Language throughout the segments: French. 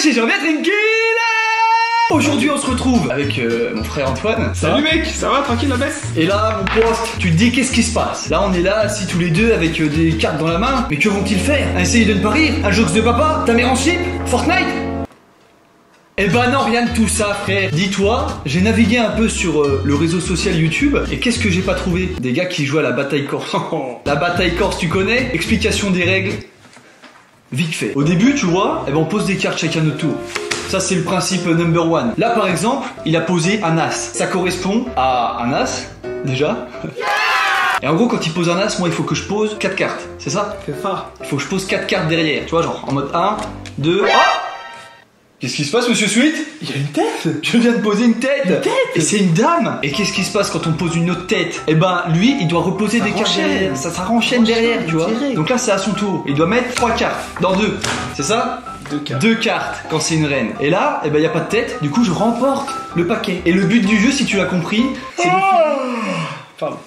chez Jean-Pierre Tranquille. Aujourd'hui on se retrouve avec mon frère Antoine. Salut mec, ça va, tranquille la baisse? Et là mon pote, tu te dis qu'est-ce qui se passe? Là on est là assis tous les deux avec des cartes dans la main. Mais que vont-ils faire? Essayer de ne pas rire? Un jokes de papa? Ta mère en slip? Fortnite? Eh ben non, rien de tout ça frère. Dis-toi, j'ai navigué un peu sur le réseau social YouTube. Et qu'est-ce que j'ai pas trouvé? Des gars qui jouent à la bataille corse. La bataille corse tu connais? Explication des règles vite fait. Au début tu vois, eh ben, on pose des cartes chacun notre tour. Ça c'est le principe number one. Là par exemple, il a posé un as. Ça correspond à un as, déjà. Et en gros quand il pose un as, moi il faut que je pose 4 cartes. C'est ça? C'est ça. Il faut que je pose 4 cartes derrière. Tu vois, genre en mode 1, 2... Qu'est-ce qui se passe, monsieur Sweet? Il y a une tête. Je viens de poser une tête. Une tête. Et c'est une dame. Et qu'est-ce qui se passe quand on pose une autre tête? Eh ben, lui, il doit reposer des cartes derrière. Ça renchaîne derrière, tu vois. Donc là, c'est à son tour. Il doit mettre 3 cartes dans 2. C'est ça? 2 cartes. 2 cartes quand c'est une reine. Et là, eh ben, il n'y a pas de tête. Du coup, je remporte le paquet. Et le but du jeu, si tu l'as compris, c'est de Pardon.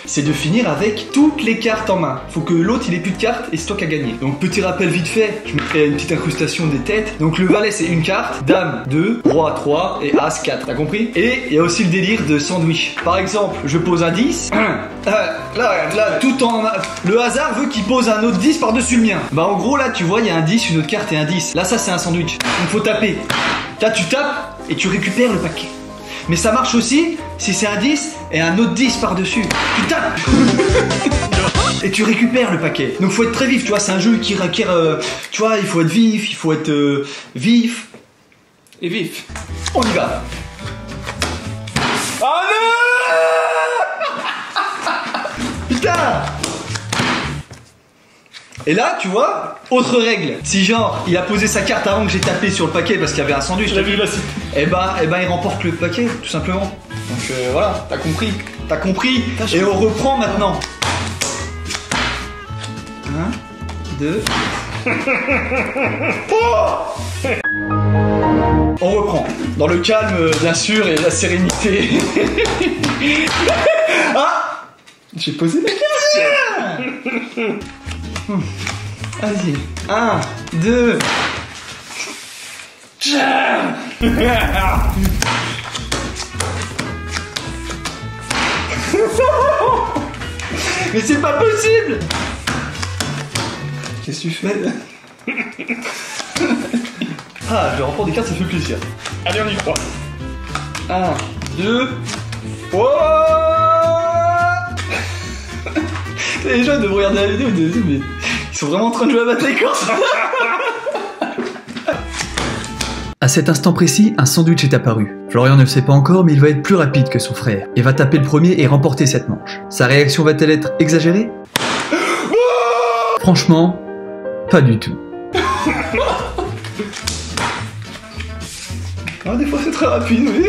c'est de finir avec toutes les cartes en main. Faut que l'autre il ait plus de cartes et c'est toi qui as gagné. Donc petit rappel vite fait, je mettrai une petite incrustation des têtes. Donc le valet c'est une carte, dame 2, roi 3 et as 4, t'as compris? Et il y a aussi le délire de sandwich. Par exemple, je pose un 10. Là, tout en... Le hasard veut qu'il pose un autre 10 par-dessus le mien. Bah en gros là tu vois il y a un 10, une autre carte et un 10. Là ça c'est un sandwich. Donc faut taper. Là tu tapes et tu récupères le paquet. Mais ça marche aussi si c'est un 10 et un autre 10 par-dessus. Tu tapes et tu récupères le paquet. Donc faut être très vif, tu vois, c'est un jeu qui requiert... tu vois, il faut être vif, il faut être vif. Et vif. On y va. Ah non. Putain. Et là, tu vois, autre règle. Si genre, il a posé sa carte avant que j'ai tapé sur le paquet parce qu'il y avait un sandwich. Je l'ai vu là, c'est... Eh ben, il remporte le paquet, tout simplement. Donc voilà, t'as compris. T'as compris. Et on reprend maintenant. 1, 2. On reprend. Dans le calme, bien sûr, et la sérénité. Ah! J'ai posé la carte. Vas-y. 1, 2. Mais c'est pas possible. Qu'est-ce que tu fais? Ah, je remporte des cartes, ça fait plaisir. Allez, on y croit. 1, 2. Oh. Les gens devraient regarder la vidéo et dire, mais ils sont vraiment en train de jouer à bataille corse. À cet instant précis, un sandwich est apparu. Florian ne le sait pas encore, mais il va être plus rapide que son frère et va taper le premier et remporter cette manche. Sa réaction va-t-elle être exagérée? Franchement, pas du tout. Ah, des fois c'est très rapide, oui.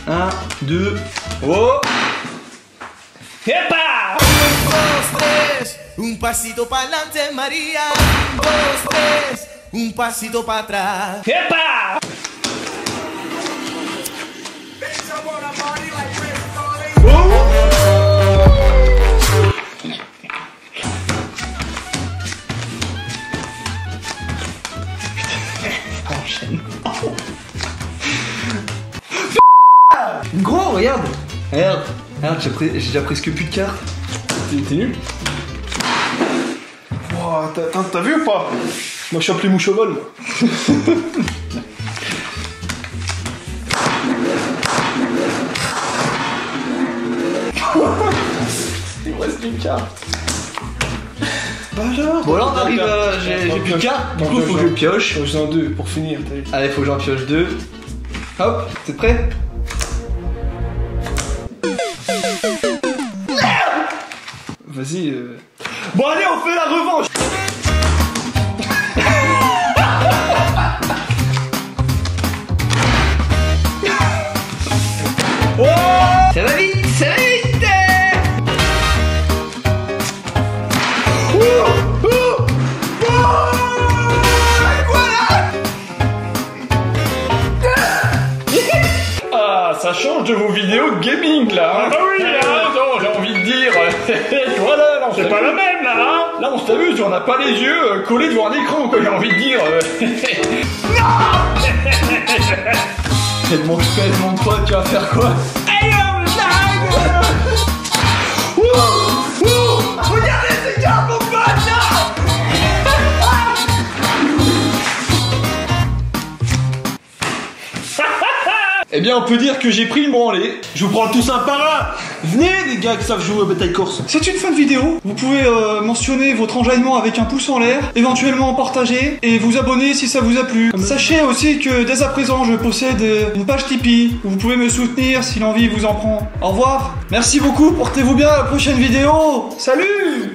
Un, 2, oh. Epa! Un pasito pa'lante, María. 1, 2, 3. Un pasito para atrás. Epa! Enchaîne. Gros, regarde. Regarde, j'ai déjà presque plus de cartes. T'es nul? Wow, t'as vu ou pas? Moi je chope les mouches au vol. Il me reste une carte. Bon là on arrive à... J'ai plus de cartes, du coup faut que je pioche. Faut que j'en ai 2 pour finir. Allez, faut que j'en pioche 2. Hop, t'es prêt? Vas-y. Bon allez, on fait la revanche. Oh, ça va vite, ça va vite. Ah, ça change de vos vidéos de gaming là. Ah oui, hein, non, j'ai envie de dire. voilà, là on C'est pas la même là, hein. Là on s'amuse, on n'a pas les yeux collés devant un écran, quoi, j'ai envie de dire. Elle monte pas, tu vas faire quoi? Regardez ces gars, mon pote là. Eh bien on peut dire que j'ai pris le branlé. Je vous prends tous un par un. Venez les gars qui savent jouer au bataille course. C'est une fin de vidéo. Vous pouvez mentionner votre enjaillement avec un pouce en l'air, éventuellement partager et vous abonner si ça vous a plu. Sachez aussi que dès à présent je possède une page Tipeee où vous pouvez me soutenir si l'envie vous en prend. Au revoir. Merci beaucoup, portez-vous bien, à la prochaine vidéo. Salut.